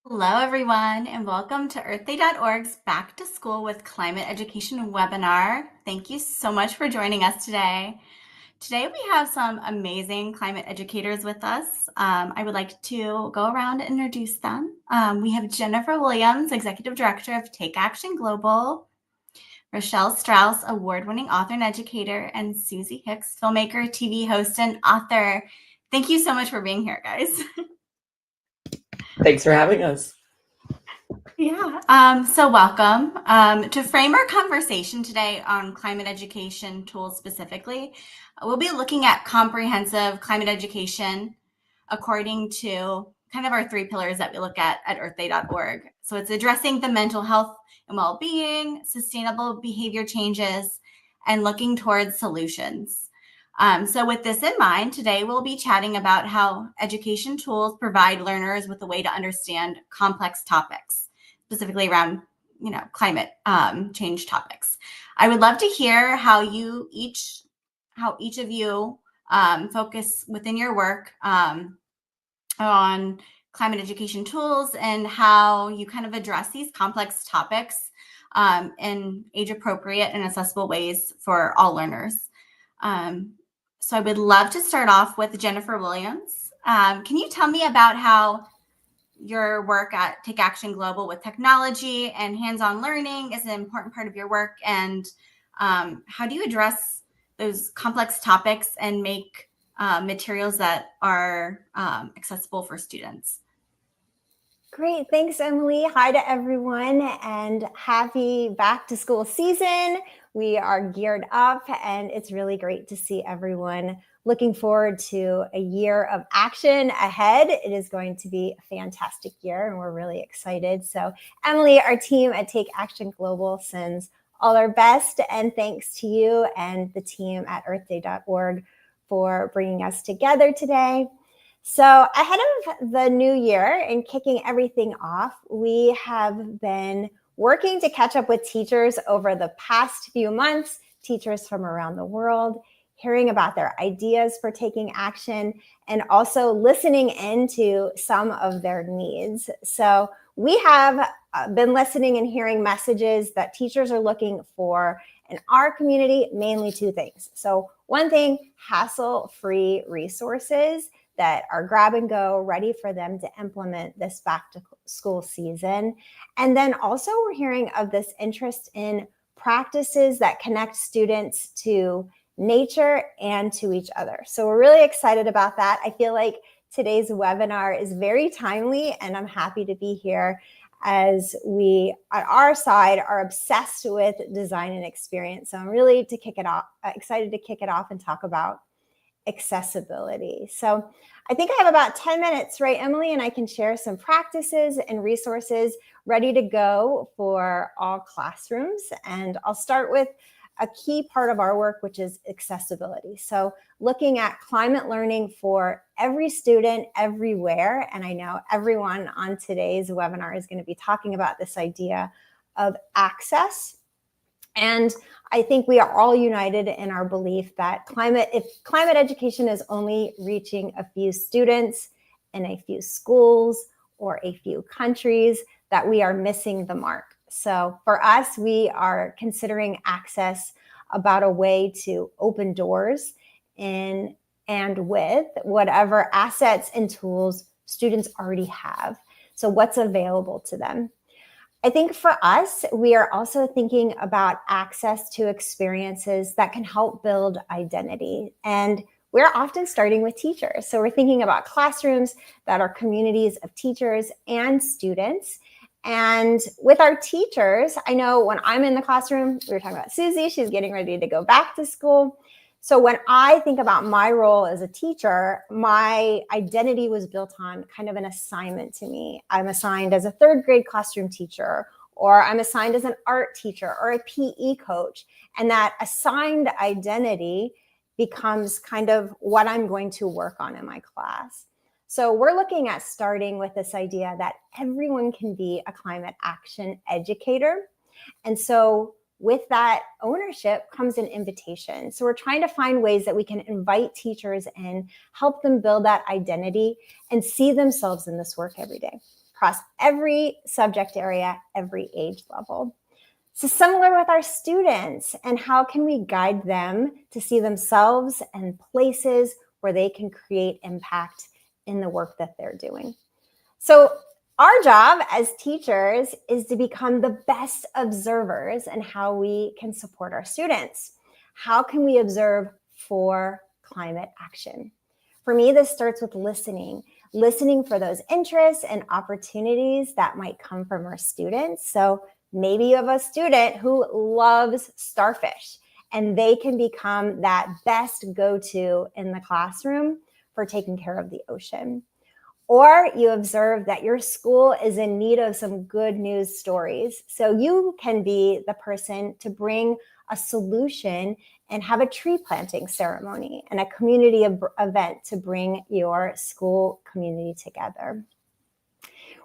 Hello, everyone, and welcome to earthday.org's Back to School with Climate Education webinar. Thank you so much for joining us today. Today, we have some amazing climate educators with us. I would like to go around and introduce them. We have Jennifer Williams, Executive Director of Take Action Global, Rochelle Strauss, award-winning author and educator, and Susie Hicks, filmmaker, TV host, and author. Thank you so much for being here, guys. Thanks for having us. Yeah, so welcome. To frame our conversation today on climate education tools specifically, we'll be looking at comprehensive climate education according to kind of our three pillars that we look at earthday.org. So it's addressing the mental health and well-being, sustainable behavior changes, and looking towards solutions. So with this in mind, today we'll be chatting about how education tools provide learners with a way to understand complex topics, specifically around, climate change topics. I would love to hear how each of you focus within your work on climate education tools and how you kind of address these complex topics in age-appropriate and accessible ways for all learners. So I would love to start off with Jennifer Williams. Can you tell me about how your work at Take Action Global with technology and hands-on learning is an important part of your work, and how do you address those complex topics and make materials that are accessible for students? Great. Thanks, Emily. Hi to everyone, and happy back to school season. We are geared up, and it's really great to see everyone. Looking forward to a year of action ahead. It is going to be a fantastic year, and we're really excited. So, Emily, our team at Take Action Global sends all our best, and thanks to you and the team at earthday.org for bringing us together today. So ahead of the new year and kicking everything off, we have been working to catch up with teachers over the past few months, teachers from around the world, hearing about their ideas for taking action, and also listening into some of their needs. So we have been listening and hearing messages that teachers are looking for in our community, mainly two things. So one thing, hassle-free resources that are grab and go, ready for them to implement this back to school season. And then also we're hearing of this interest in practices that connect students to nature and to each other. So we're really excited about that. I feel like today's webinar is very timely, and I'm happy to be here as we, on our side, are obsessed with design and experience. So I'm really excited to kick it off and talk about accessibility. So I think I have about 10 minutes, right, Emily? And I can share some practices and resources ready to go for all classrooms. And I'll start with a key part of our work, which is accessibility. So looking at climate learning for every student everywhere. And I know everyone on today's webinar is going to be talking about this idea of access. And I think we are all united in our belief that if climate education is only reaching a few students in a few schools or a few countries, that we are missing the mark. So for us, we are considering access about a way to open doors in and with whatever assets and tools students already have. So what's available to them? I think for us, we are also thinking about access to experiences that can help build identity. And we're often starting with teachers. So we're thinking about classrooms that are communities of teachers and students. And with our teachers, I know when I'm in the classroom, we were talking about Susie, she's getting ready to go back to school. So when I think about my role as a teacher, my identity was built on kind of an assignment to me. I'm assigned as a third grade classroom teacher, or I'm assigned as an art teacher or a PE coach. And that assigned identity becomes kind of what I'm going to work on in my class. So we're looking at starting with this idea that everyone can be a climate action educator. And so with that ownership comes an invitation. So we're trying to find ways that we can invite teachers in, help them build that identity and see themselves in this work every day. across every subject area, every age level. So similar with our students, and how can we guide them to see themselves and places where they can create impact in the work that they're doing. So our job as teachers is to become the best observers in how we can support our students. How can we observe for climate action? For me, this starts with listening for those interests and opportunities that might come from our students. So maybe you have a student who loves starfish, and they can become that best go-to in the classroom for taking care of the ocean. Or you observe that your school is in need of some good news stories. So you can be the person to bring a solution and have a tree planting ceremony and a community event to bring your school community together.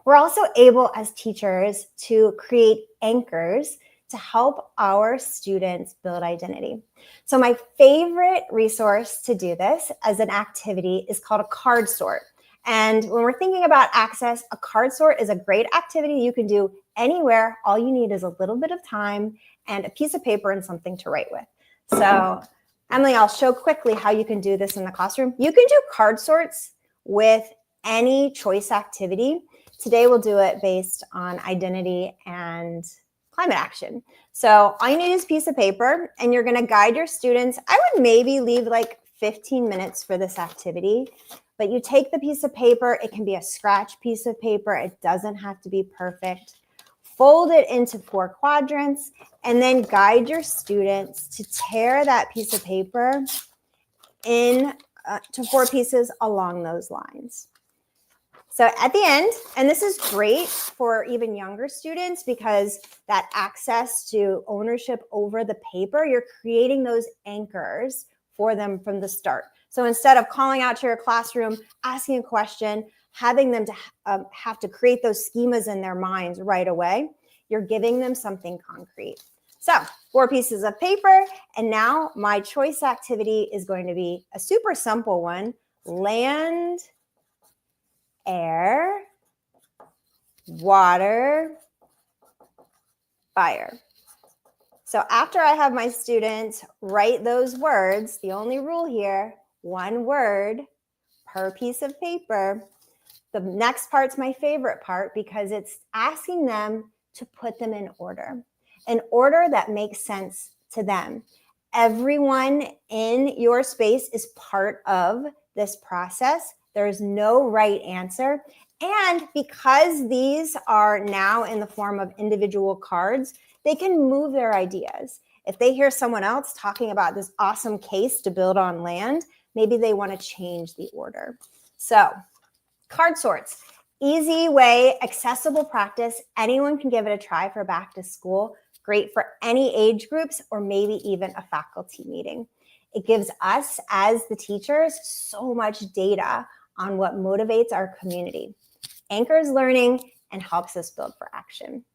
We're also able as teachers to create anchors to help our students build identity. So my favorite resource to do this as an activity is called a card sort. And when we're thinking about access, a card sort is a great activity you can do anywhere. All you need is a little bit of time and a piece of paper and something to write with. So Emily, I'll show quickly how you can do this in the classroom. You can do card sorts with any choice activity. Today we'll do it based on identity and climate action. So all you need is a piece of paper, and you're going to guide your students. I would maybe leave like 15 minutes for this activity, but you take the piece of paper. It can be a scratch piece of paper. It doesn't have to be perfect. Fold it into 4 quadrants, and then guide your students to tear that piece of paper in to 4 pieces along those lines. So at the end, and this is great for even younger students because that access to ownership over the paper, you're creating those anchors for them from the start. So instead of calling out to your classroom, asking a question, having them to have to create those schemas in their minds right away, you're giving them something concrete. So 4 pieces of paper, and now my choice activity is going to be a super simple one: land, air, water, fire. So after I have my students write those words, the only rule here, 1 word per piece of paper. The next part's my favorite part because it's asking them to put them in order that makes sense to them. Everyone in your space is part of this process. There's no right answer. And because these are now in the form of individual cards, they can move their ideas. If they hear someone else talking about this awesome case to build on land, maybe they want to change the order. So card sorts, easy way, accessible practice. Anyone can give it a try for back to school. Great for any age groups or maybe even a faculty meeting. It gives us as the teachers so much data on what motivates our community, anchors learning, and helps us build for action.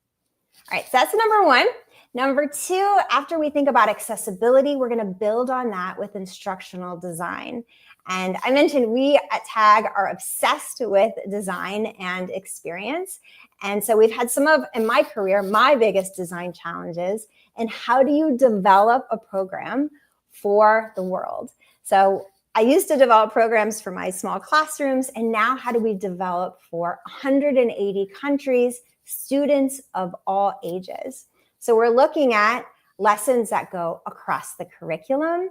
All right, so that's number 1. Number 2, after we think about accessibility, we're going to build on that with instructional design. And I mentioned we at TAG are obsessed with design and experience. And so we've had some of, in my career, my biggest design challenges. And how do you develop a program for the world? So I used to develop programs for my small classrooms. And now how do we develop for 180 countries, students of all ages? So we're looking at lessons that go across the curriculum,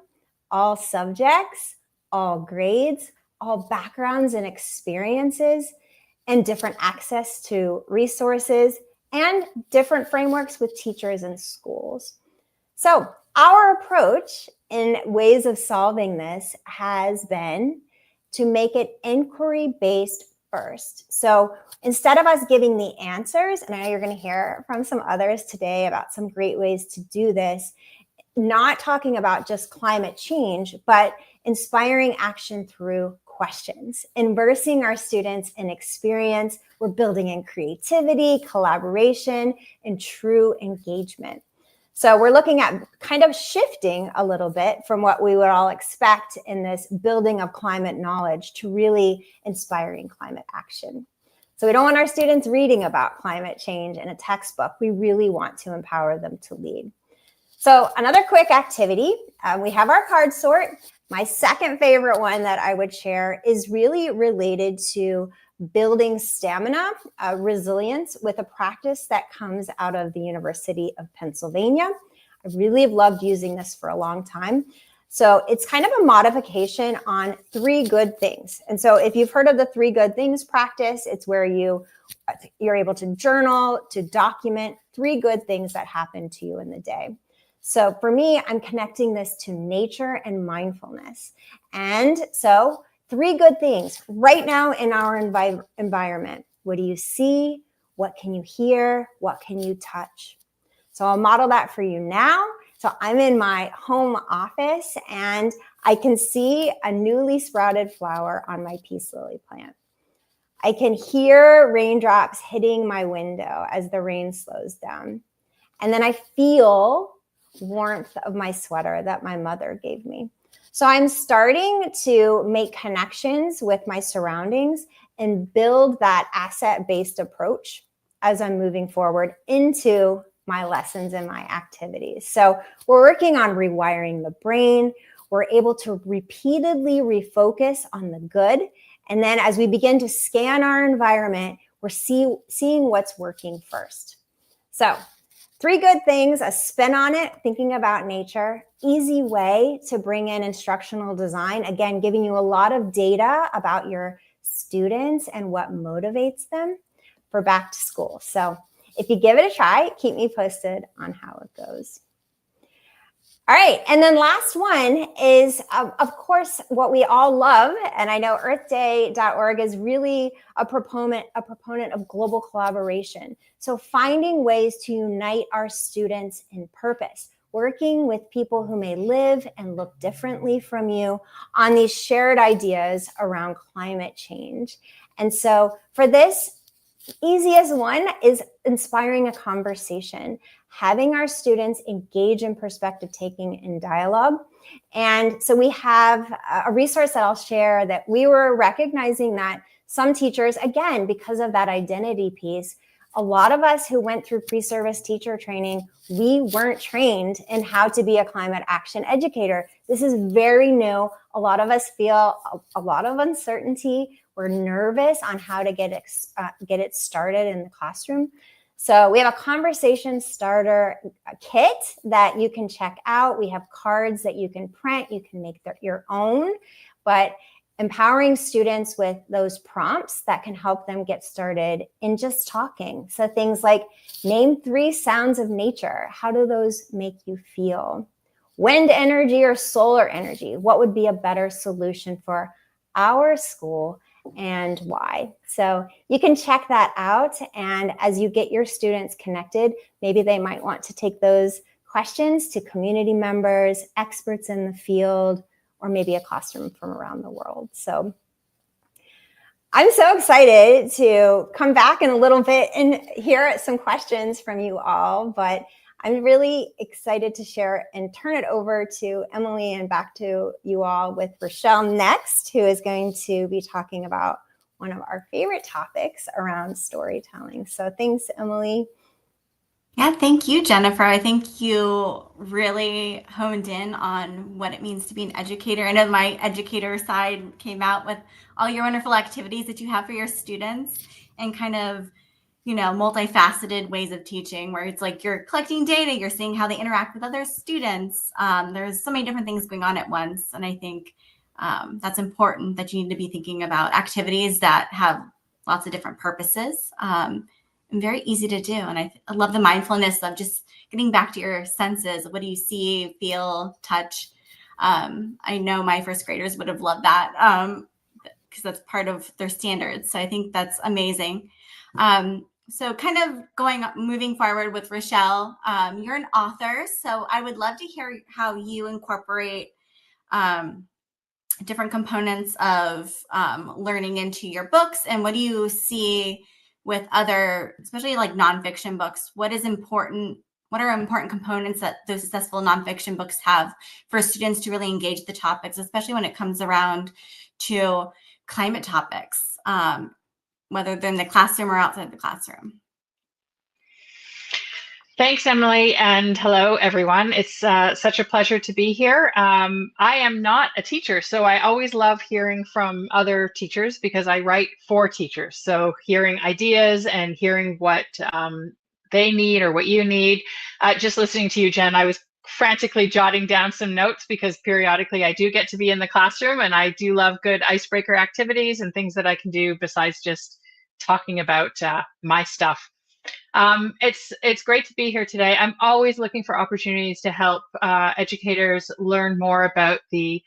all subjects, all grades, all backgrounds and experiences, and different access to resources and different frameworks with teachers and schools. So our approach in ways of solving this has been to make it inquiry-based first. So instead of us giving the answers, and I know you're going to hear from some others today about some great ways to do this, not talking about just climate change, but inspiring action through questions, immersing our students in experience. We're building in creativity, collaboration, and true engagement. So we're looking at kind of shifting a little bit from what we would all expect in this building of climate knowledge to really inspiring climate action. So we don't want our students reading about climate change in a textbook. We really want to empower them to lead. So another quick activity, we have our card sort. My second favorite one that I would share is really related to building stamina, resilience with a practice that comes out of the University of Pennsylvania. I really have loved using this for a long time. So it's kind of a modification on 3 good things. And so if you've heard of the 3 good things practice, it's where you're able to journal, to document 3 good things that happen to you in the day. So for me, I'm connecting this to nature and mindfulness. And so 3 good things right now in our environment. What do you see? What can you hear? What can you touch? So I'll model that for you now. So I'm in my home office and I can see a newly sprouted flower on my peace lily plant. I can hear raindrops hitting my window as the rain slows down. And then I feel warmth of my sweater that my mother gave me. So I'm starting to make connections with my surroundings and build that asset-based approach as I'm moving forward into my lessons and my activities. So we're working on rewiring the brain. We're able to repeatedly refocus on the good. And then as we begin to scan our environment, we're seeing what's working first. So 3 good things, a spin on it, thinking about nature, easy way to bring in instructional design. Again, giving you a lot of data about your students and what motivates them for back to school. So if you give it a try, keep me posted on how it goes. All right, and then last one is, of course, what we all love, and I know earthday.org is really a proponent of global collaboration. So finding ways to unite our students in purpose, working with people who may live and look differently from you on these shared ideas around climate change. And so for this, easiest one is inspiring a conversation, having our students engage in perspective taking and dialogue. And so we have a resource that I'll share that we were recognizing that some teachers, again, because of that identity piece, a lot of us who went through pre-service teacher training, we weren't trained in how to be a climate action educator. This is very new. A lot of us feel a lot of uncertainty. We're nervous on how to get it started in the classroom. So we have a conversation starter kit that you can check out. We have cards that you can print. You can make your own, but empowering students with those prompts that can help them get started in just talking. So things like name 3 sounds of nature. How do those make you feel? Wind energy or solar energy? What would be a better solution for our school and why? So you can check that out. And as you get your students connected, maybe they might want to take those questions to community members, experts in the field, or maybe a classroom from around the world. So I'm so excited to come back in a little bit and hear some questions from you all, but I'm really excited to share and turn it over to Emily and back to you all with Rochelle next, who is going to be talking about one of our favorite topics around storytelling. So thanks, Emily. Yeah, thank you, Jennifer. I think you really honed in on what it means to be an educator. I know my educator side came out with all your wonderful activities that you have for your students and kind of, multifaceted ways of teaching where it's like you're collecting data, you're seeing how they interact with other students. There's so many different things going on at once. And I think that's important that you need to be thinking about activities that have lots of different purposes. And very easy to do. And I love the mindfulness of just getting back to your senses. What do you see, feel, touch? I know my first graders would have loved that because that's part of their standards. So I think that's amazing. So kind of moving forward with Rochelle, you're an author. So I would love to hear how you incorporate different components of learning into your books, and what do you see with other, especially like nonfiction books? What are important components that those successful nonfiction books have for students to really engage the topics, especially when it comes around to climate topics? whether they're in the classroom or outside the classroom. Thanks, Emily, and hello, everyone. It's such a pleasure to be here. I am not a teacher, so I always love hearing from other teachers because I write for teachers. So hearing ideas and hearing what they need or what you need. Just listening to you, Jen, I was frantically jotting down some notes because periodically I do get to be in the classroom, and I do love good icebreaker activities and things that I can do besides just talking about my stuff. It's great to be here today. I'm always looking for opportunities to help educators learn more about the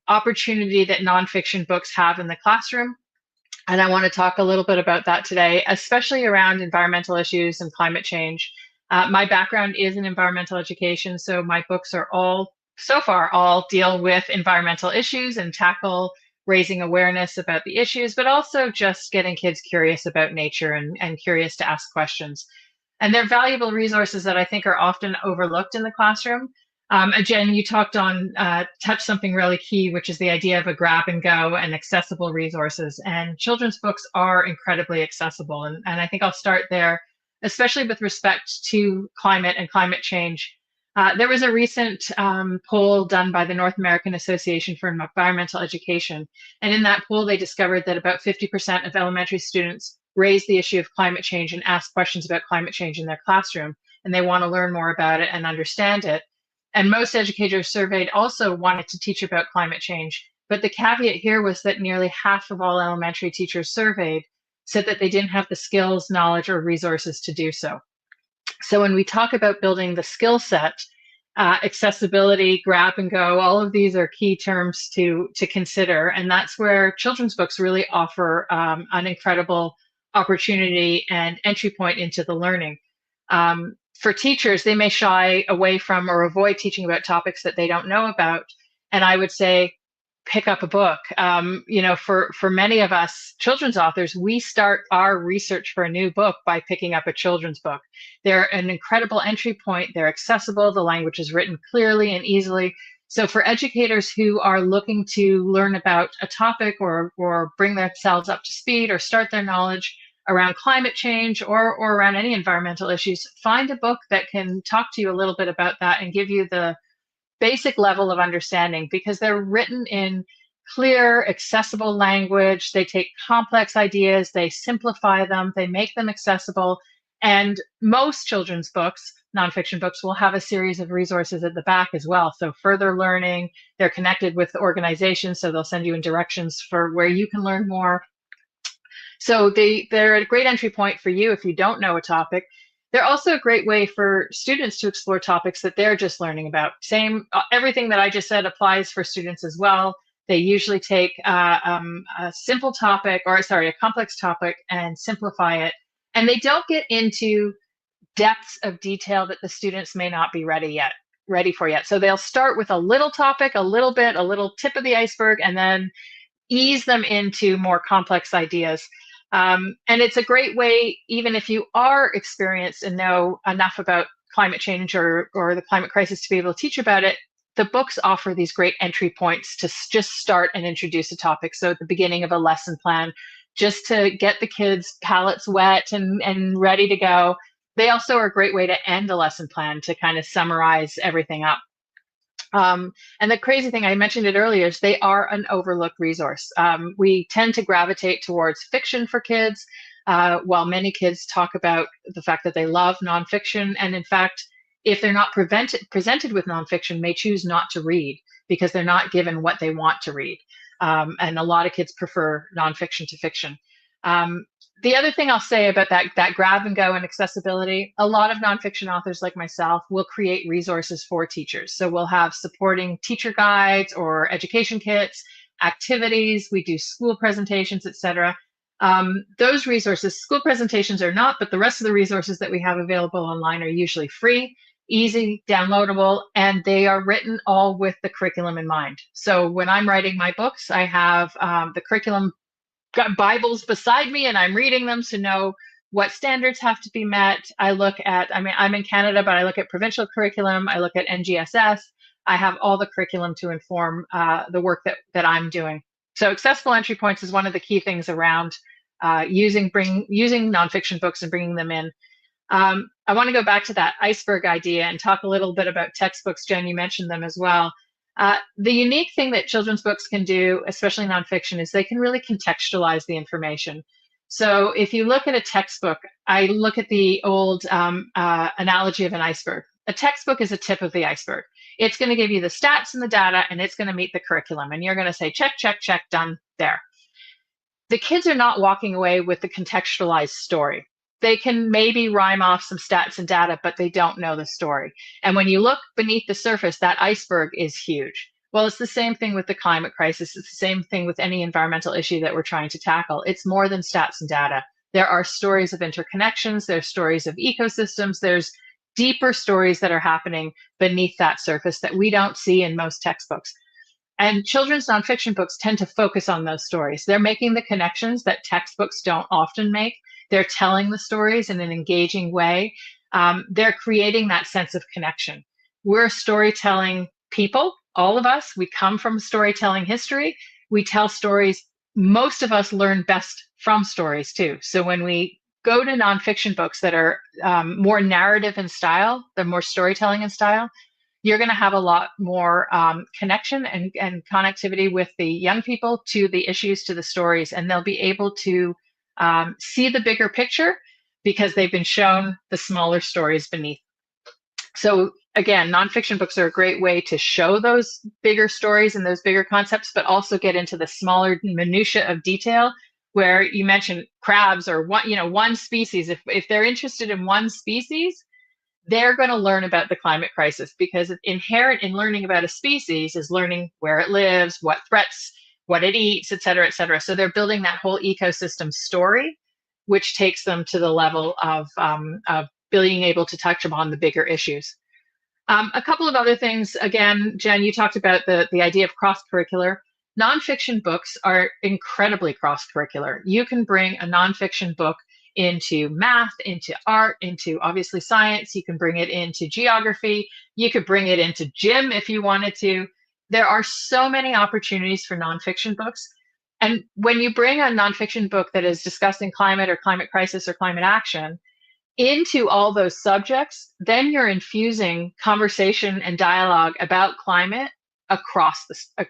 opportunity that nonfiction books have in the classroom. And I want to talk a little bit about that today, especially around environmental issues and climate change. My background is in environmental education, so my books are so far all deal with environmental issues and tackle raising awareness about the issues, but also just getting kids curious about nature and curious to ask questions. And they're valuable resources that I think are often overlooked in the classroom. Jen, you touched something really key, which is the idea of a grab and go and accessible resources. And children's books are incredibly accessible. And I think I'll start there, especially with respect to climate and climate change. There was a recent poll done by the North American Association for Environmental Education. And in that poll, they discovered that about 50% of elementary students raise the issue of climate change and ask questions about climate change in their classroom. And they want to learn more about it and understand it. And most educators surveyed also wanted to teach about climate change. But the caveat here was that nearly half of all elementary teachers surveyed said that they didn't have the skills, knowledge, or resources to do so. So when we talk about building the skill set, accessibility, grab and go, all of these are key terms to consider. And that's where children's books really offer an incredible opportunity and entry point into the learning. For teachers, they may shy away from or avoid teaching about topics that they don't know about. And I would say, pick up a book. For many of us children's authors, we start our research for a new book by picking up a children's book. They're an incredible entry point. They're accessible. The language is written clearly and easily. So for educators who are looking to learn about a topic or bring themselves up to speed or start their knowledge around climate change or around any environmental issues, find a book that can talk to you a little bit about that and give you the basic level of understanding, because they're written in clear, accessible language. They take complex ideas, they simplify them, they make them accessible. And most children's books, nonfiction books, will have a series of resources at the back as well. So further learning, they're connected with organizations, so they'll send you in directions for where you can learn more. So they're a great entry point for you if you don't know a topic. They're also a great way for students to explore topics that they're just learning about. Everything that I just said applies for students as well. They usually take a complex topic and simplify it. And they don't get into depths of detail that the students may not be ready for yet. So they'll start with a little topic, a little tip of the iceberg, and then ease them into more complex ideas. And it's a great way, even if you are experienced and know enough about climate change or the climate crisis to be able to teach about it, the books offer these great entry points to just start and introduce a topic. So at the beginning of a lesson plan, just to get the kids' palates wet and ready to go. They also are a great way to end a lesson plan, to kind of summarize everything up. And the crazy thing, I mentioned it earlier, is they are an overlooked resource. We tend to gravitate towards fiction for kids, while many kids talk about the fact that they love nonfiction. And in fact, if they're not presented with nonfiction, may choose not to read because they're not given what they want to read. And a lot of kids prefer nonfiction to fiction. The other thing I'll say about that grab and go and accessibility, a lot of nonfiction authors like myself will create resources for teachers. So we'll have supporting teacher guides or education kits, activities, we do school presentations, etc. Those resources, school presentations are not, but the rest of the resources that we have available online are usually free, easy, downloadable, and they are written all with the curriculum in mind. So when I'm writing my books, I have the curriculum Bibles beside me and I'm reading them to know what standards have to be met. I'm in Canada, but I look at provincial curriculum, I look at NGSS, I have all the curriculum to inform the work that I'm doing. So accessible entry points is one of the key things around using nonfiction books and bringing them in. I want to go back to that iceberg idea and talk a little bit about textbooks. Jen, you mentioned them as well. The unique thing that children's books can do, especially nonfiction, is they can really contextualize the information. So if you look at a textbook, I look at the old analogy of an iceberg. A textbook is a tip of the iceberg. It's going to give you the stats and the data, and it's going to meet the curriculum. And you're going to say, check, check, check, done, there. The kids are not walking away with the contextualized story. They can maybe rhyme off some stats and data, but they don't know the story. And when you look beneath the surface, that iceberg is huge. Well, it's the same thing with the climate crisis. It's the same thing with any environmental issue that we're trying to tackle. It's more than stats and data. There are stories of interconnections. There's stories of ecosystems. There's deeper stories that are happening beneath that surface that we don't see in most textbooks. And children's nonfiction books tend to focus on those stories. They're making the connections that textbooks don't often make. They're telling the stories in an engaging way. They're creating that sense of connection. We're storytelling people, all of us. We come from storytelling history. We tell stories. Most of us learn best from stories too. So when we go to nonfiction books that are more narrative in style, they're more storytelling in style, you're going to have a lot more connection and connectivity with the young people to the issues, to the stories, and they'll be able to see the bigger picture because they've been shown the smaller stories beneath. So again, nonfiction books are a great way to show those bigger stories and those bigger concepts, but also get into the smaller minutia of detail where you mentioned crabs or one species. If they're interested in one species, they're going to learn about the climate crisis because inherent in learning about a species is learning where it lives, what threats, what it eats, et cetera, et cetera. So they're building that whole ecosystem story, which takes them to the level of being able to touch upon the bigger issues. A couple of other things, again, Jen, you talked about the idea of cross-curricular. Nonfiction books are incredibly cross-curricular. You can bring a nonfiction book into math, into art, into obviously science. You can bring it into geography. You could bring it into gym if you wanted to. There are so many opportunities for nonfiction books. And when you bring a nonfiction book that is discussing climate or climate crisis or climate action into all those subjects, then you're infusing conversation and dialogue about climate across the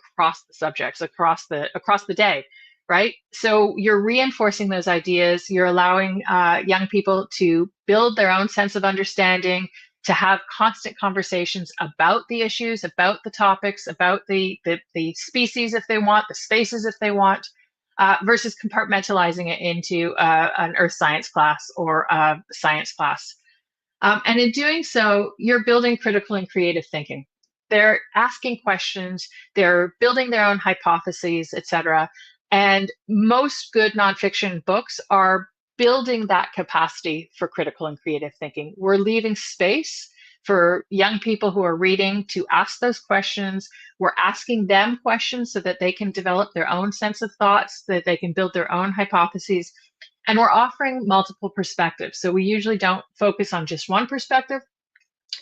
subjects, across the day. Right? So you're reinforcing those ideas. You're allowing young people to build their own sense of understanding, to have constant conversations about the issues, about the topics, about the species if they want, the spaces if they want, versus compartmentalizing it into an earth science class or a science class. And in doing so, you're building critical and creative thinking. They're asking questions, they're building their own hypotheses, et cetera. And most good nonfiction books are building that capacity for critical and creative thinking. We're leaving space for young people who are reading to ask those questions. We're asking them questions so that they can develop their own sense of thoughts, that they can build their own hypotheses. And we're offering multiple perspectives. So we usually don't focus on just one perspective.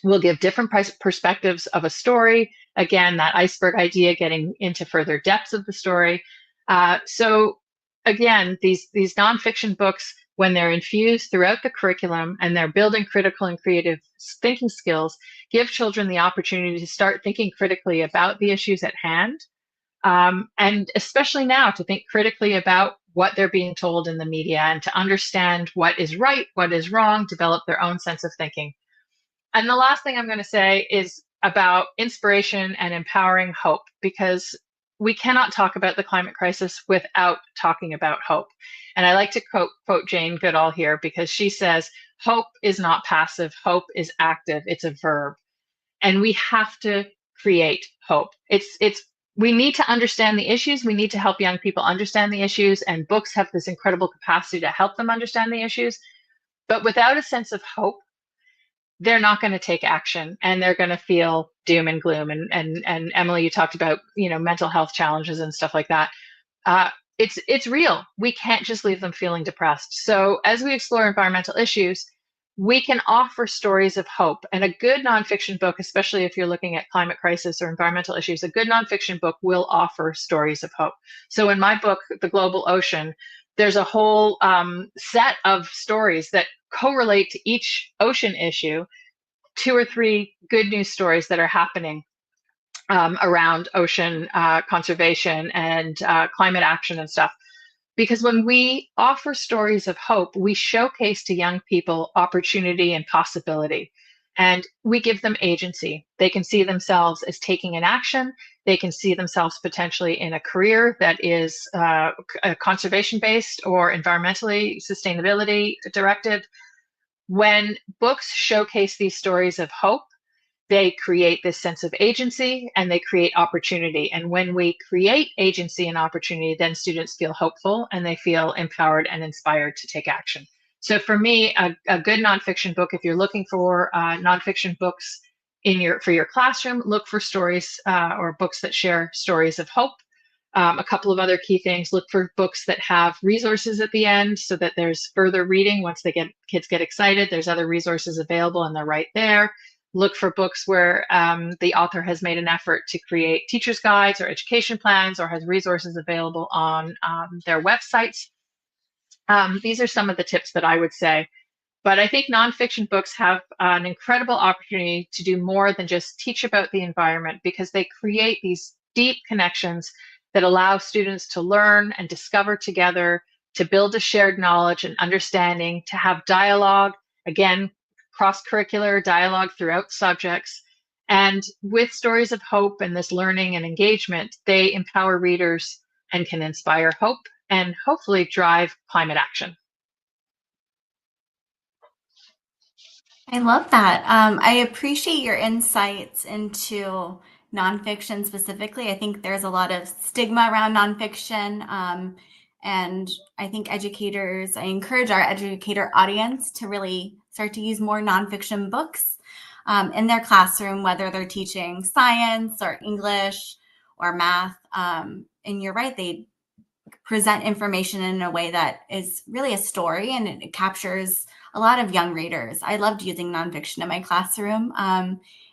We'll give different perspectives of a story. Again, that iceberg idea, getting into further depths of the story. So again, these nonfiction books, when they're infused throughout the curriculum and they're building critical and creative thinking skills, give children the opportunity to start thinking critically about the issues at hand. And especially now to think critically about what they're being told in the media and to understand what is right, what is wrong, develop their own sense of thinking. And the last thing I'm going to say is about inspiration and empowering hope, because we cannot talk about the climate crisis without talking about hope. And I like to quote Jane Goodall here because she says, hope is not passive, hope is active, it's a verb. And we have to create hope. We need to understand the issues, we need to help young people understand the issues, and books have this incredible capacity to help them understand the issues. But without a sense of hope, they're not going to take action and they're going to feel doom and gloom. And Emily, you talked about, mental health challenges and stuff like that. It's real. We can't just leave them feeling depressed. So as we explore environmental issues, we can offer stories of hope. And a good nonfiction book, especially if you're looking at climate crisis or environmental issues, a good nonfiction book will offer stories of hope. So in my book, The Global Ocean, there's a whole set of stories that correlate to each ocean issue, 2 or 3 good news stories that are happening around ocean conservation and climate action and stuff. Because when we offer stories of hope, we showcase to young people opportunity and possibility, and we give them agency. They can see themselves as taking an action. They can see themselves potentially in a career that is conservation based or environmentally sustainability directed. When books showcase these stories of hope, they create this sense of agency and they create opportunity. And when we create agency and opportunity, then students feel hopeful and they feel empowered and inspired to take action. So for me, a good nonfiction book, if you're looking for nonfiction books for your classroom, look for stories or books that share stories of hope. A couple of other key things: look for books that have resources at the end so that there's further reading. Once kids get excited, there's other resources available and they're right there. Look for books where the author has made an effort to create teacher's guides or education plans or has resources available on their websites. These are some of the tips that I would say. But I think nonfiction books have an incredible opportunity to do more than just teach about the environment, because they create these deep connections that allow students to learn and discover together, to build a shared knowledge and understanding, to have dialogue, again, cross-curricular dialogue throughout subjects. And with stories of hope and this learning and engagement, they empower readers and can inspire hope and hopefully drive climate action. I love that. I appreciate your insights into nonfiction specifically. I think there's a lot of stigma around nonfiction. And I think I encourage our educator audience to really start to use more nonfiction books in their classroom, whether they're teaching science or English or math. And you're right, they present information in a way that is really a story, and it captures a lot of young readers. I loved using nonfiction in my classroom.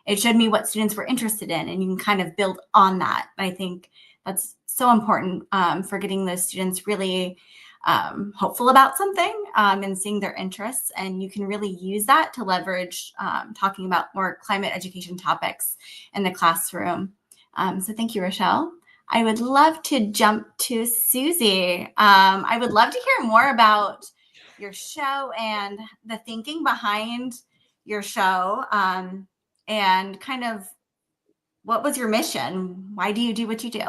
It showed me what students were interested in, and you can kind of build on that. I think that's so important for getting those students really hopeful about something and seeing their interests. And you can really use that to leverage talking about more climate education topics in the classroom. So thank you, Rochelle. I would love to jump to Susie. I would love to hear more about your show and the thinking behind your show, and kind of what was your mission? Why do you do what you do?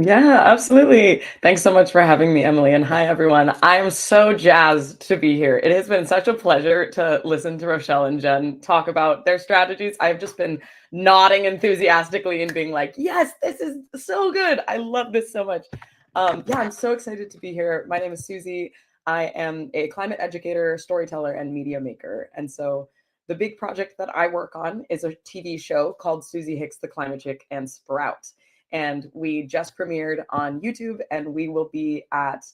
Yeah, absolutely. Thanks so much for having me, Emily. And hi, everyone. I'm so jazzed to be here. It has been such a pleasure to listen to Rochelle and Jen talk about their strategies. I've just been nodding enthusiastically and being like, yes, this is so good. I love this so much. Yeah, I'm so excited to be here. My name is Susie. I am a climate educator, storyteller, and media maker. And so the big project that I work on is a TV show called Susie Hicks, the Climate Chick, and Sprout. And we just premiered on YouTube, and we will be at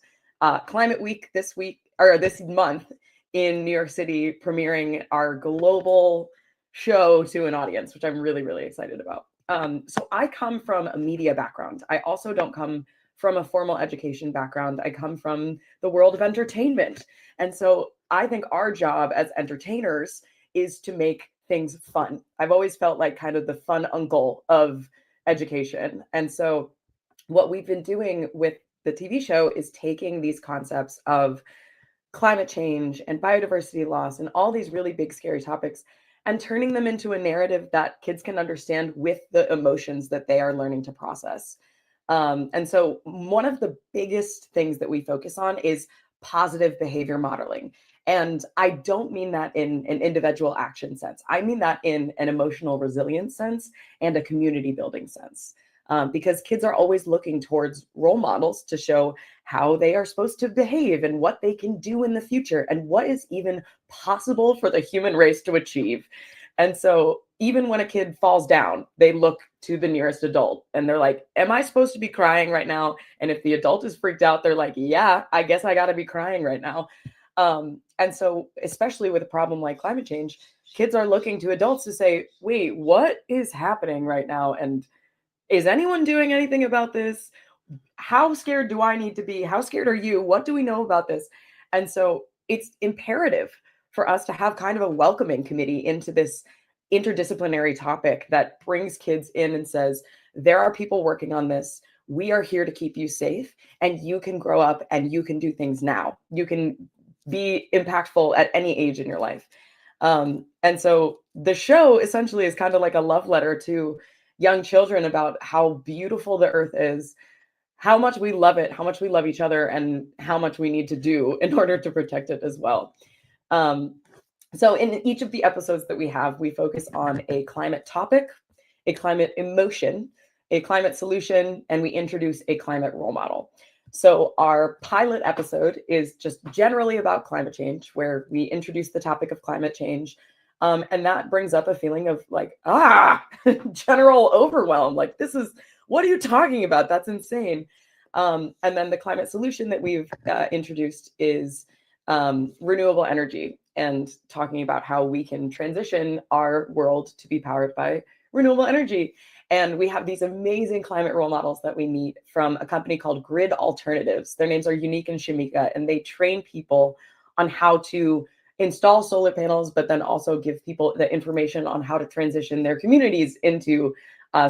Climate Week this month in New York City, premiering our global show to an audience, which I'm really, really excited about. So I come from a media background. I also don't come from a formal education background. I come from the world of entertainment. And so I think our job as entertainers is to make things fun. I've always felt like kind of the fun uncle of education. And so what we've been doing with the TV show is taking these concepts of climate change and biodiversity loss and all these really big, scary topics and turning them into a narrative that kids can understand with the emotions that they are learning to process. And so one of the biggest things that we focus on is positive behavior modeling. And I don't mean that in an individual action sense. I mean that in an emotional resilience sense and a community building sense. Because kids are always looking towards role models to show how they are supposed to behave and what they can do in the future and what is even possible for the human race to achieve. And so even when a kid falls down, they look to the nearest adult and they're like, am I supposed to be crying right now? And if the adult is freaked out, they're like, yeah, I guess I got to be crying right now. And so, especially with a problem like climate change, kids are looking to adults to say, wait, what is happening right now? And is anyone doing anything about this? how scared do I need to be? How scared are you? What do we know about this? And so it's imperative for us to have kind of a welcoming committee into this interdisciplinary topic that brings kids in and says, there are people working on this. We are here to keep you safe, and you can grow up and you can do things now. You can be impactful at any age in your life. And so the show essentially is kind of like a love letter to young children about how beautiful the earth is, how much we love it, how much we love each other, and how much we need to do in order to protect it as well. So in each of the episodes that we have, we focus on a climate topic, a climate emotion, a climate solution, and we introduce a climate role model. So our pilot episode is just generally about climate change, where we introduce the topic of climate change. And that brings up a feeling of like, general overwhelm. Like, what are you talking about? That's insane. And then the climate solution that we've introduced is renewable energy, and talking about how we can transition our world to be powered by renewable energy. And we have these amazing climate role models that we meet from a company called Grid Alternatives. Their names are Unique and Shamika, and they train people on how to install solar panels, but then also give people the information on how to transition their communities into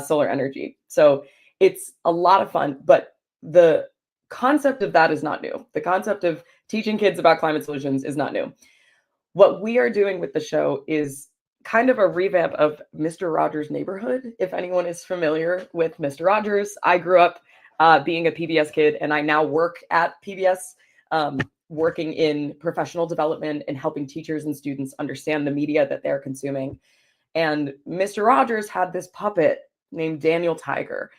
solar energy. So it's a lot of fun, but the concept of that is not new. The concept of teaching kids about climate solutions is not new. What we are doing with the show is kind of a revamp of Mr. Rogers' Neighborhood. If anyone is familiar with Mr. Rogers, I grew up being a PBS kid, and I now work at PBS, working in professional development and helping teachers and students understand the media that they're consuming. And Mr. Rogers had this puppet named Daniel Tiger,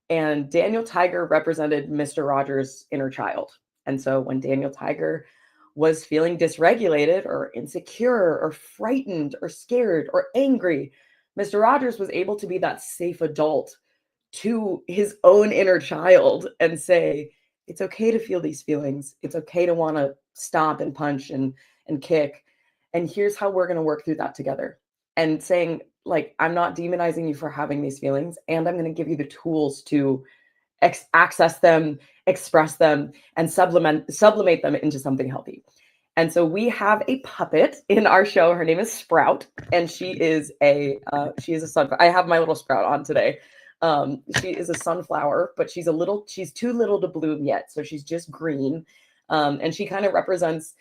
and Daniel Tiger represented Mr. Rogers' inner child. And so when Daniel Tiger was feeling dysregulated or insecure or frightened or scared or angry, Mr. Rogers was able to be that safe adult to his own inner child and say, it's okay to feel these feelings. It's okay to want to stomp and punch and kick. And here's how we're going to work through that together. And saying, like, I'm not demonizing you for having these feelings, and I'm going to give you the tools to access them, express them, and sublimate them into something healthy. And so we have a puppet in our show. Her name is Sprout, and she is a sunflower. I have my little Sprout on today. She is a sunflower, but she's too little to bloom yet. So she's just green. And she kind of represents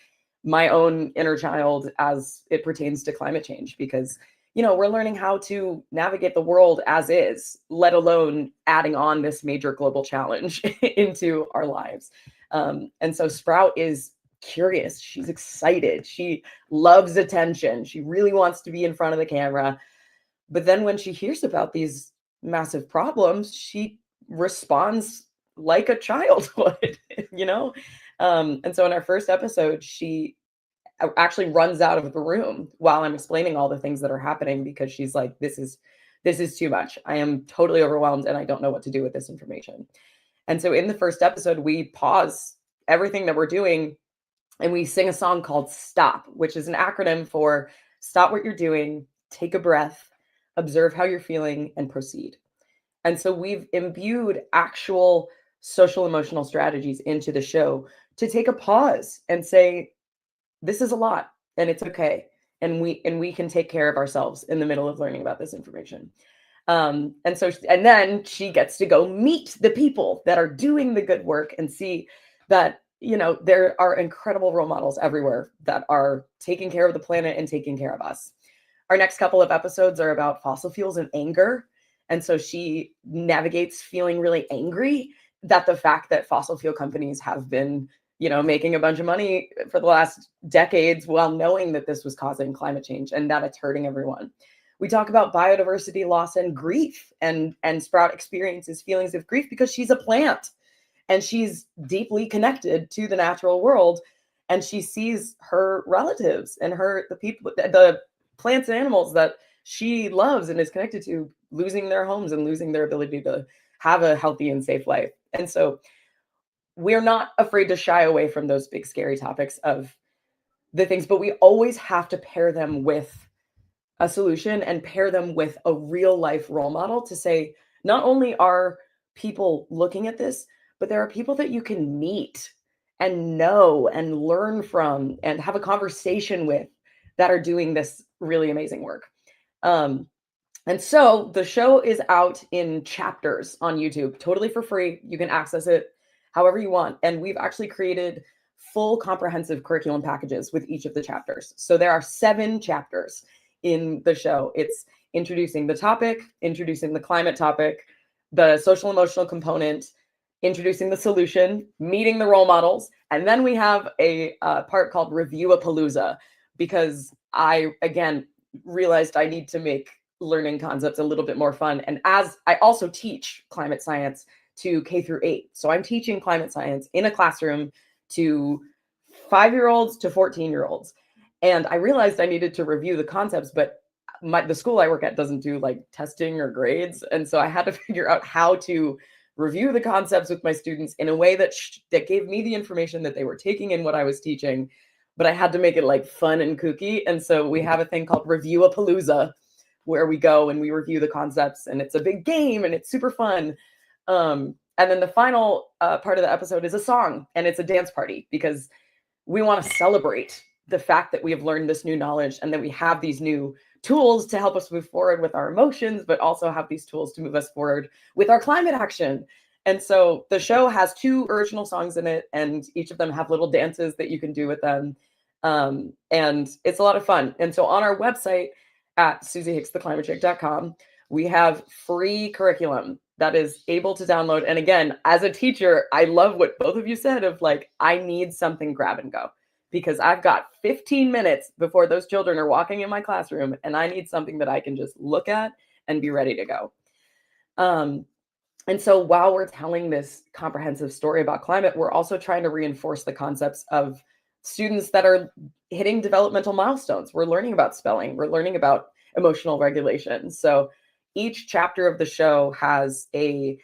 my own inner child as it pertains to climate change, because we're learning how to navigate the world as is, let alone adding on this major global challenge into our lives. And so Sprout is curious. She's excited. She loves attention. She really wants to be in front of the camera. But then when she hears about these massive problems, she responds like a child would, And so in our first episode, she actually runs out of the room while I'm explaining all the things that are happening, because she's like, this is too much. I am totally overwhelmed and I don't know what to do with this information. And so in the first episode, we pause everything that we're doing and we sing a song called Stop, which is an acronym for stop what you're doing, take a breath, observe how you're feeling, and proceed. And so we've imbued actual social emotional strategies into the show to take a pause and say, this is a lot and it's okay. And we can take care of ourselves in the middle of learning about this information. And then she gets to go meet the people that are doing the good work and see that, there are incredible role models everywhere that are taking care of the planet and taking care of us. Our next couple of episodes are about fossil fuels and anger. And so she navigates feeling really angry that the fact that fossil fuel companies have been making a bunch of money for the last decades while knowing that this was causing climate change and that it's hurting everyone. We talk about biodiversity loss and grief, and Sprout experiences feelings of grief because she's a plant and she's deeply connected to the natural world, and she sees her relatives and the plants and animals that she loves and is connected to losing their homes and losing their ability to have a healthy and safe life. And so we're not afraid to shy away from those big, scary topics of the things, but we always have to pair them with a solution and pair them with a real life role model to say, not only are people looking at this, but there are people that you can meet and know and learn from and have a conversation with that are doing this really amazing work. And so the show is out in chapters on YouTube, totally for free. You can access it however you want. And we've actually created full comprehensive curriculum packages with each of the chapters. So there are 7 chapters in the show. It's introducing the topic, introducing the climate topic, the social emotional component, introducing the solution, meeting the role models. And then we have a part called Review-a-Palooza, because I, again, realized I need to make learning concepts a little bit more fun. And as I also teach climate science to K through 8. So I'm teaching climate science in a classroom to 5-year-olds to 14-year-olds. And I realized I needed to review the concepts, but the school I work at doesn't do like testing or grades. And so I had to figure out how to review the concepts with my students in a way that that gave me the information that they were taking in what I was teaching, but I had to make it like fun and kooky. And so we have a thing called Review-a-Palooza, where we go and we review the concepts, and it's a big game and it's super fun. And then the final part of the episode is a song, and it's a dance party, because we want to celebrate the fact that we have learned this new knowledge and that we have these new tools to help us move forward with our emotions, but also have these tools to move us forward with our climate action. And so the show has 2 original songs in it, and each of them have little dances that you can do with them. And it's a lot of fun. And so on our website at susiehickstheclimatechicc.com, we have free curriculum that is able to download. And again, as a teacher, I love what both of you said of like, I need something grab and go, because I've got 15 minutes before those children are walking in my classroom, and I need something that I can just look at and be ready to go. And so while we're telling this comprehensive story about climate, we're also trying to reinforce the concepts of students that are hitting developmental milestones. We're learning about spelling. We're learning about emotional regulation. So each chapter of the show has a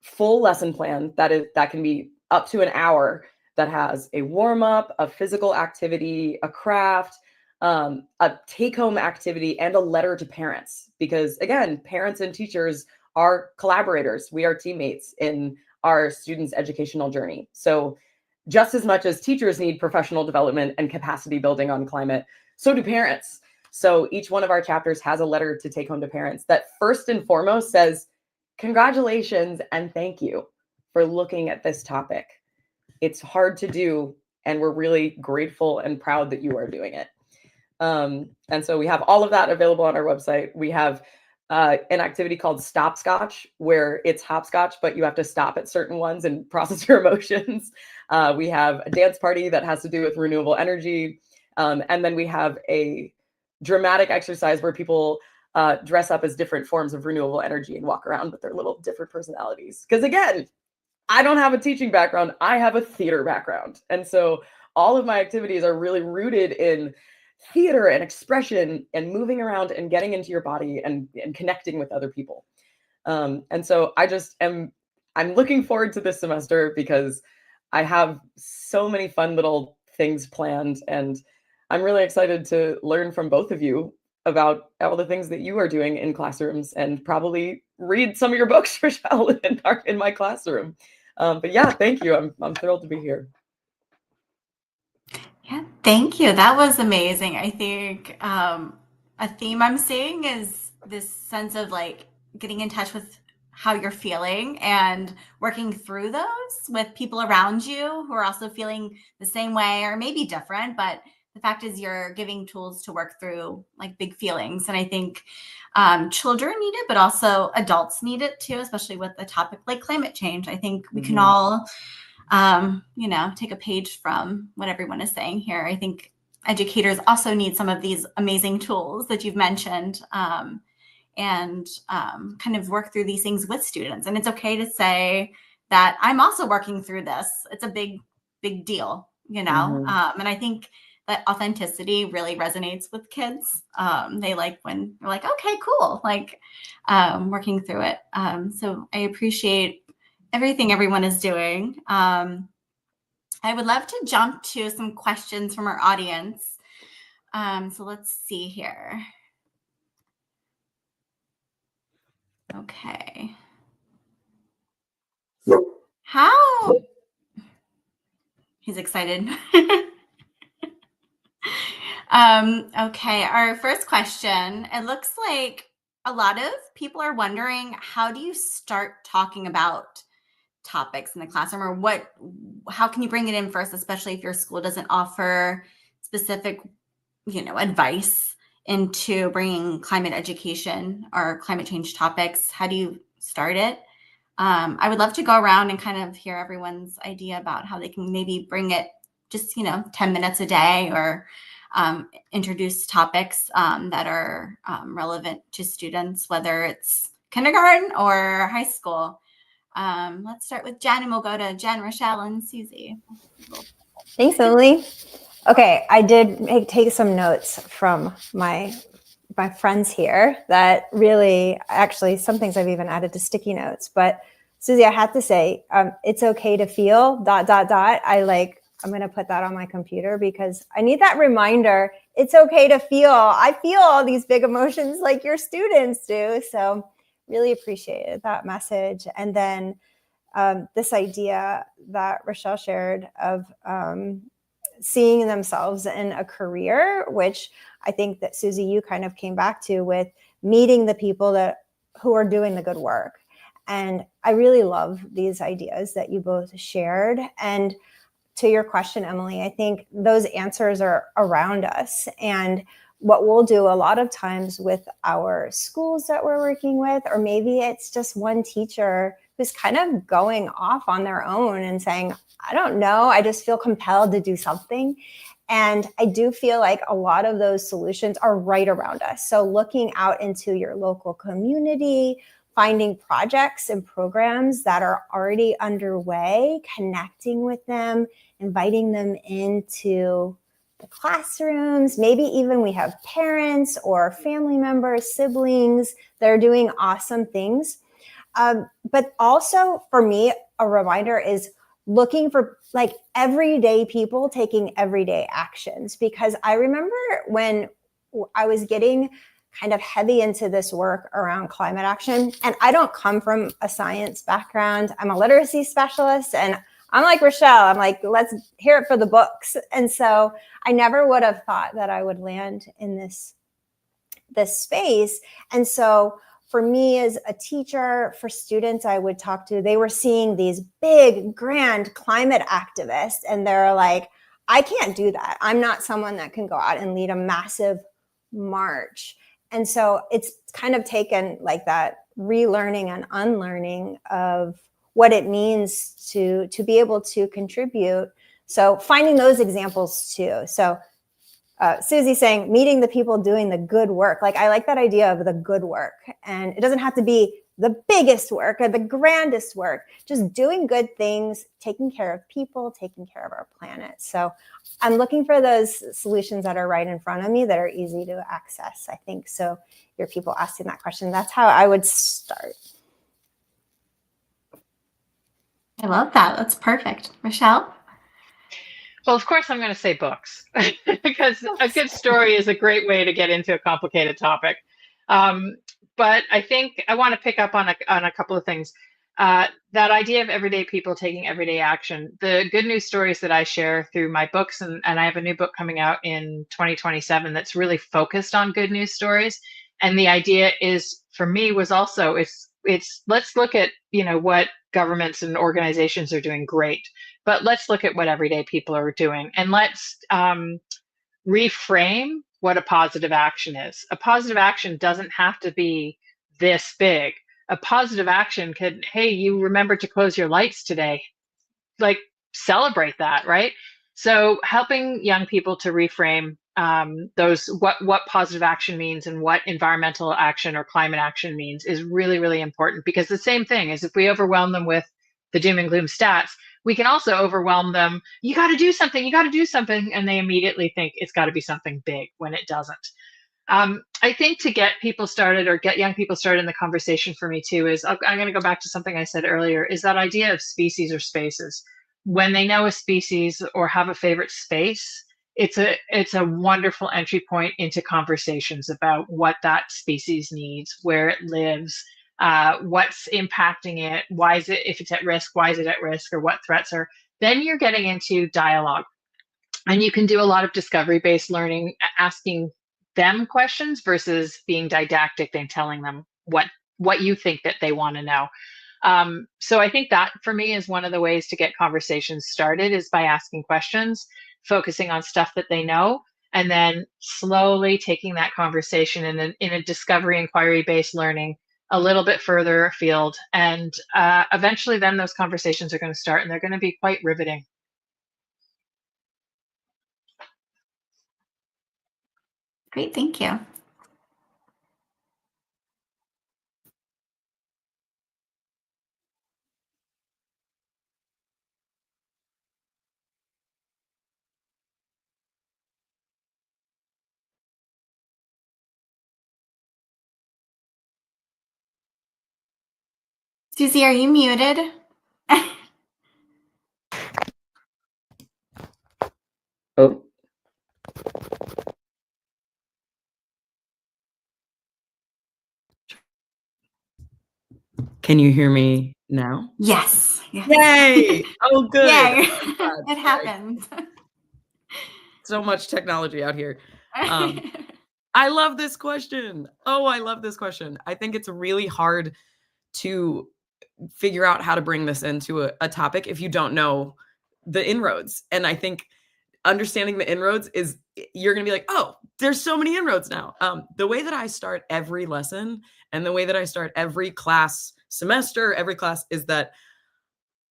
full lesson plan that can be up to an hour, that has a warm-up, a physical activity, a craft, a take-home activity, and a letter to parents. Because again, parents and teachers are collaborators. We are teammates in our students' educational journey. So just as much as teachers need professional development and capacity building on climate, so do parents. So each one of our chapters has a letter to take home to parents that first and foremost says, congratulations and thank you for looking at this topic. It's hard to do, and we're really grateful and proud that you are doing it. And so we have all of that available on our website. We have an activity called Stop Scotch, where it's hopscotch, but you have to stop at certain ones and process your emotions. We have a dance party that has to do with renewable energy. And then we have a dramatic exercise where people dress up as different forms of renewable energy and walk around with their little different personalities. Because again, I don't have a teaching background. I have a theater background. And so all of my activities are really rooted in theater and expression and moving around and getting into your body and connecting with other people. And so I'm looking forward to this semester, because I have so many fun little things planned, and I'm really excited to learn from both of you about all the things that you are doing in classrooms, and probably read some of your books, Rochelle, in my classroom. But yeah, thank you. I'm thrilled to be here. Yeah, thank you. That was amazing. I think a theme I'm seeing is this sense of like getting in touch with how you're feeling and working through those with people around you who are also feeling the same way or maybe different. But the fact is, you're giving tools to work through like big feelings. And I think children need it, but also adults need it too, especially with a topic like climate change. I think we can all take a page from what everyone is saying here. I think educators also need some of these amazing tools that you've mentioned, and kind of work through these things with students. And it's okay to say that I'm also working through this. It's a big, big deal, and I think that authenticity really resonates with kids. They like when you're like, okay, cool, like working through it. So I appreciate everything everyone is doing. I would love to jump to some questions from our audience. So let's see here. Okay. How? He's excited. Okay, our first question. It looks like a lot of people are wondering, how do you start talking about topics in the classroom, or how can you bring it in first, especially if your school doesn't offer specific, advice into bringing climate education or climate change topics? How do you start it? I would love to go around and kind of hear everyone's idea about how they can maybe bring it just, 10 minutes a day, or introduce topics that are relevant to students, whether it's kindergarten or high school. Let's start with Jen, and we'll go to Jen, Rochelle, and Susie. Thanks, Emily. Okay, I did take some notes from my friends here that really, actually, some things I've even added to sticky notes. But Susie, I have to say, it's okay to feel ... I'm going to put that on my computer because I need that reminder. It's okay to feel. I feel all these big emotions like your students do. So really appreciated that message. And then this idea that Rochelle shared of seeing themselves in a career, which I think that Susie, you kind of came back to with meeting the people who are doing the good work. And I really love these ideas that you both shared. And to your question, Emily, I think those answers are around us. And what we'll do a lot of times with our schools that we're working with, or maybe it's just one teacher who's kind of going off on their own and saying, I don't know, I just feel compelled to do something. And I do feel like a lot of those solutions are right around us. So looking out into your local community, finding projects and programs that are already underway, connecting with them, inviting them into the classrooms. Maybe even we have parents or family members, siblings that are doing awesome things. But also for me, a reminder is looking for like everyday people taking everyday actions. Because I remember when I was getting kind of heavy into this work around climate action, and I don't come from a science background. I'm a literacy specialist, and I'm like Rochelle, I'm like, let's hear it for the books. And so I never would have thought that I would land in this space. And so for me as a teacher, for students I would talk to, they were seeing these big, grand climate activists, and they're like, I can't do that. I'm not someone that can go out and lead a massive march. And so it's kind of taken like that relearning and unlearning of what it means to be able to contribute. So finding those examples too. So Susie saying, meeting the people doing the good work. Like, I like that idea of the good work. And it doesn't have to be the biggest work or the grandest work, just doing good things, taking care of people, taking care of our planet. So I'm looking for those solutions that are right in front of me that are easy to access, I think. So your people asking that question, that's how I would start. I love that. That's perfect. Rochelle? Well, of course, I'm going to say books because a good story is a great way to get into a complicated topic. But I think I want to pick up on a couple of things. That idea of everyday people taking everyday action. The good news stories that I share through my books, and I have a new book coming out in 2027 that's really focused on good news stories. And the idea is, for me, was also it's let's look at what governments and organizations are doing great, but let's look at what everyday people are doing, and let's reframe what a positive action is. A positive action doesn't have to be this big. A positive action could, hey, you remembered to close your lights today. Like, celebrate that, right? So helping young people to reframe those what positive action means and what environmental action or climate action means is really, really important, because the same thing is, if we overwhelm them with the doom and gloom stats, we can also overwhelm them. You got to do something, and they immediately think it's got to be something big when it doesn't. I think to get people started, or get young people started in the conversation, for me too, is I'm going to go back to something I said earlier, is that idea of species or spaces. When they know a species or have a favorite space, it's a wonderful entry point into conversations about what that species needs, where it lives, what's impacting it, why is it, if it's at risk, why is it at risk, or what threats are, then you're getting into dialogue. And you can do a lot of discovery-based learning, asking them questions versus being didactic and telling them what you think that they want to know. So I think that for me is one of the ways to get conversations started, is by asking questions, focusing on stuff that they know, and then slowly taking that conversation in a discovery inquiry-based learning a little bit further afield. And eventually then those conversations are going to start, and they're going to be quite riveting. Great, thank you. Susie, are you muted? Oh. Can you hear me now? Yes. Yes. Yay! Oh, good. Yay. God, It happened. so much technology out here. I love this question. Oh, I love this question. I think it's really hard to figure out how to bring this into a topic if you don't know the inroads. And I think understanding the inroads is, you're going to be like, oh, there's so many inroads now. The way that I start every lesson and the way that I start every class semester, every class, is that,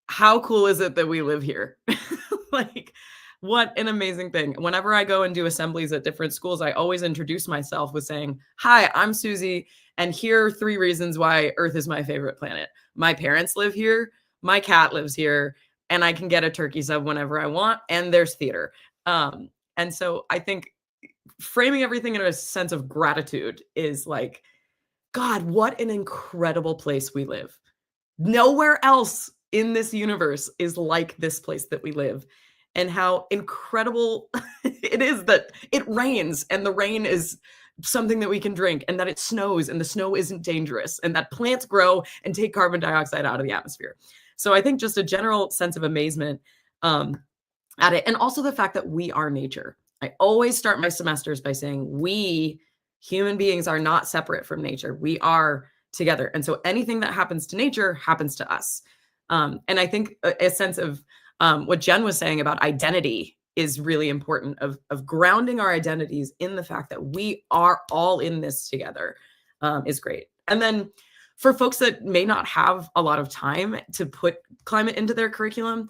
how cool is it that we live here? Like, what an amazing thing. Whenever I go and do assemblies at different schools, I always introduce myself with saying, hi, I'm Susie, and here are 3 reasons why Earth is my favorite planet. My parents live here, my cat lives here, and I can get a turkey sub whenever I want, and there's theater. And so I think framing everything in a sense of gratitude is like, God, what an incredible place we live. Nowhere else in this universe is like this place that we live, and how incredible it is that it rains and the rain is something that we can drink, and that it snows and the snow isn't dangerous, and that plants grow and take carbon dioxide out of the atmosphere. So I think just a general sense of amazement at it, and also the fact that we are nature. I always start my semesters by saying we human beings are not separate from nature. We are together. And so anything that happens to nature happens to us. And I think a sense of what Jen was saying about identity is really important, of grounding our identities in the fact that we are all in this together, is great. And then for folks that may not have a lot of time to put climate into their curriculum,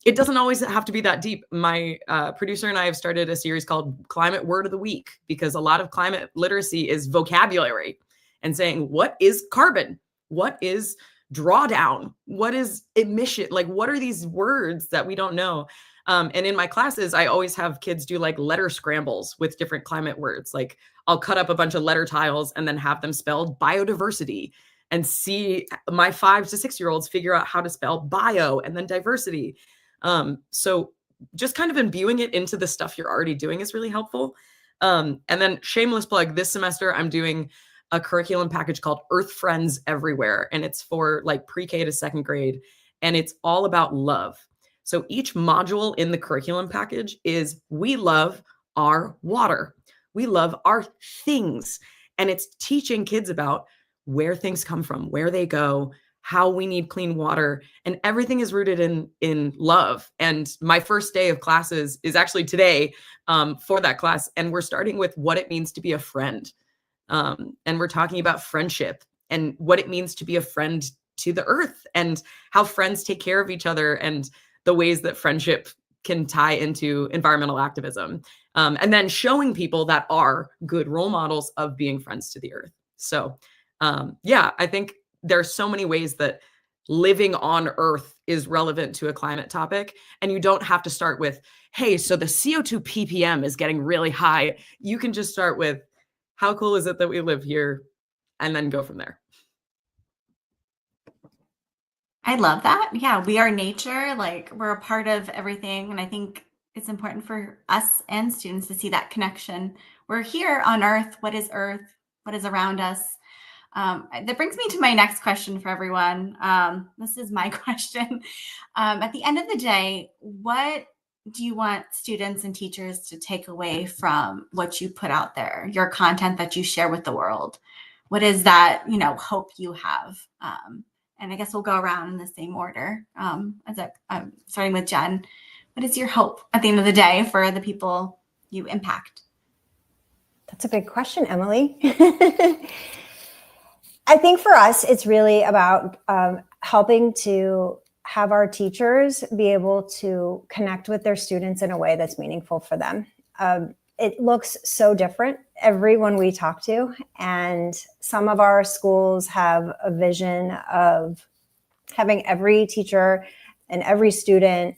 it doesn't always have to be that deep. My producer and I have started a series called Climate Word of the Week, because a lot of climate literacy is vocabulary and saying, what is carbon? What is drawdown? What is emission? Like, what are these words that we don't know? And in my classes, I always have kids do like letter scrambles with different climate words. Like, I'll cut up a bunch of letter tiles and then have them spelled biodiversity, and see my 5 to 6-year-olds figure out how to spell bio and then diversity. So just kind of imbuing it into the stuff you're already doing is really helpful. And then shameless plug, this semester I'm doing a curriculum package called Earth Friends Everywhere. And it's for like pre-K to 2nd grade. And it's all about love. So each module in the curriculum package is, we love our water. We love our things. And it's teaching kids about where things come from, where they go, how we need clean water, and everything is rooted in love. And my first day of classes is actually today for that class. And we're starting with what it means to be a friend. And we're talking about friendship and what it means to be a friend to the earth, and how friends take care of each other, and the ways that friendship can tie into environmental activism. And then showing people that are good role models of being friends to the earth. So yeah, I think there's so many ways that living on Earth is relevant to a climate topic. And you don't have to start with, hey, so the CO2 ppm is getting really high. You can just start with, how cool is it that we live here? And then go from there. I love that. Yeah, we are nature. Like, we're a part of everything. And I think it's important for us and students to see that connection. We're here on Earth. What is Earth? What is around us? That brings me to my next question for everyone. This is my question. At the end of the day, what do you want students and teachers to take away from what you put out there, your content that you share with the world? What is that, hope you have? And I guess we'll go around in the same order. Starting with Jen, what is your hope at the end of the day for the people you impact? That's a big question, Emily. I think for us, it's really about helping to have our teachers be able to connect with their students in a way that's meaningful for them. It looks so different, everyone we talk to. And some of our schools have a vision of having every teacher and every student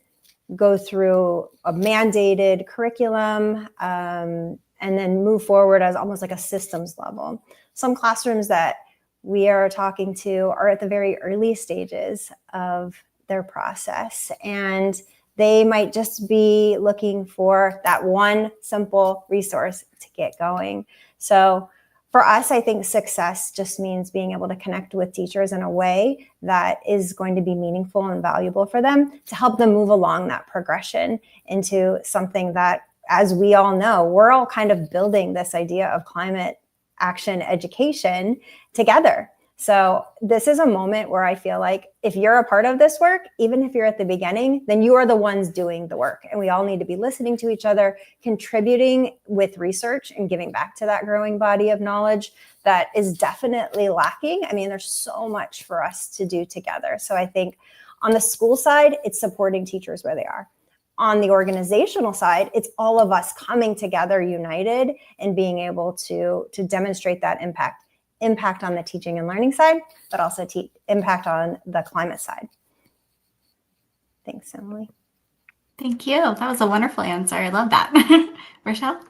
go through a mandated curriculum and then move forward as almost like a systems level. Some classrooms that we are talking to are at the very early stages of their process, and they might just be looking for that one simple resource to get going. So for us, I think success just means being able to connect with teachers in a way that is going to be meaningful and valuable for them to help them move along that progression into something that, as we all know, we're all kind of building this idea of climate action education together. So this is a moment where I feel like if you're a part of this work, even if you're at the beginning, then you are the ones doing the work. And we all need to be listening to each other, contributing with research and giving back to that growing body of knowledge that is definitely lacking. I mean, there's so much for us to do together. So I think on the school side, it's supporting teachers where they are. On the organizational side, it's all of us coming together united and being able to demonstrate that impact on the teaching and learning side, but also impact on the climate side. Thanks, Emily. Thank you. That was a wonderful answer. I love that. Rochelle?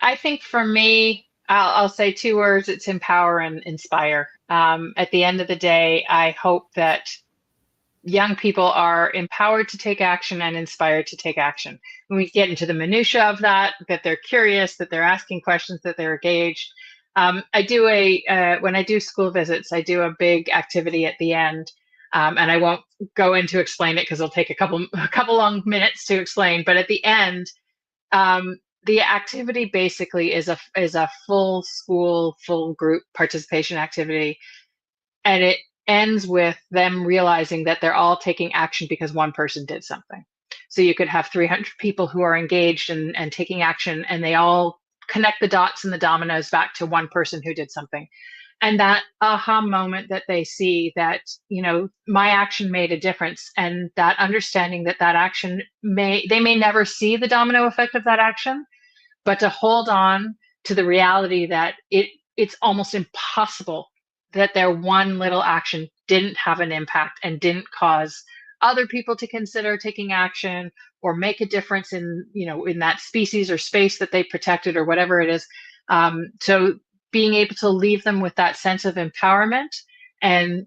I think for me, I'll say two words. It's empower and inspire. At the end of the day, I hope that young people are empowered to take action and inspired to take action. When we get into the minutia of that they're curious, that they're asking questions, that they're engaged. When I do school visits, I do a big activity at the end, and I won't go into explain it because it'll take a couple long minutes to explain. But at the end, the activity basically is a full school, full group participation activity, and it ends with them realizing that they're all taking action because one person did something. So you could have 300 people who are engaged and taking action, and they all connect the dots and the dominoes back to one person who did something. And that aha moment that they see that, my action made a difference, and that understanding that action they may never see the domino effect of that action, but to hold on to the reality that it's almost impossible that their one little action didn't have an impact and didn't cause other people to consider taking action or make a difference in that species or space that they protected or whatever it is. So being able to leave them with that sense of empowerment and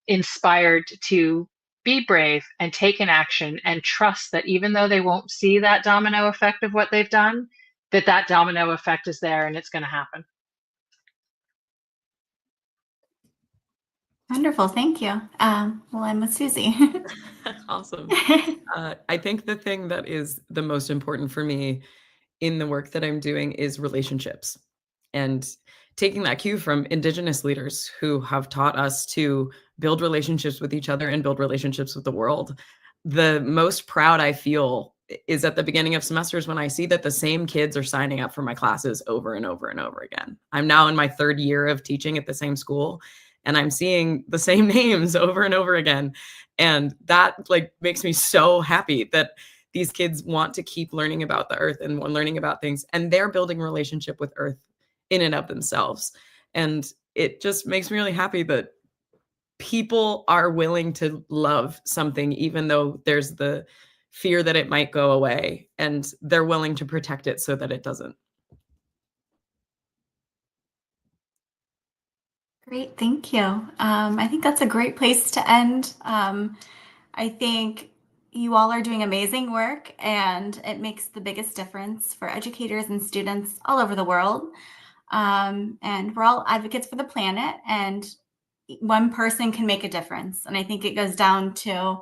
inspired to be brave and take an action and trust that even though they won't see that domino effect of what they've done, that domino effect is there and it's going to happen. Wonderful. Thank you. Well, I'm with Susie. Awesome. I think the thing that is the most important for me in the work that I'm doing is relationships, and taking that cue from Indigenous leaders who have taught us to build relationships with each other and build relationships with the world. The most proud I feel is at the beginning of semesters when I see that the same kids are signing up for my classes over and over and over again. I'm now in my third year of teaching at the same school, and I'm seeing the same names over and over again. And that makes me so happy that these kids want to keep learning about the earth and learning about things, and they're building a relationship with earth in and of themselves. And it just makes me really happy that people are willing to love something, even though there's the fear that it might go away, and they're willing to protect it so that it doesn't. Great, thank you. I think that's a great place to end. I think you all are doing amazing work, and it makes the biggest difference for educators and students all over the world. And we're all advocates for the planet, and one person can make a difference. And I think it goes down to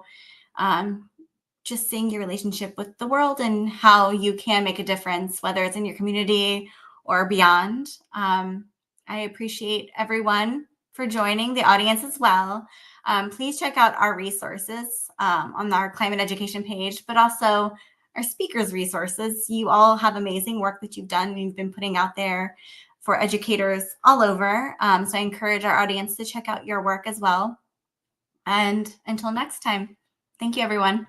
just seeing your relationship with the world and how you can make a difference, whether it's in your community or beyond. I appreciate everyone for joining, the audience as well. Please check out our resources on our climate education page, but also our speakers' resources. You all have amazing work that you've done and you've been putting out there for educators all over. So I encourage our audience to check out your work as well. And until next time, thank you, everyone.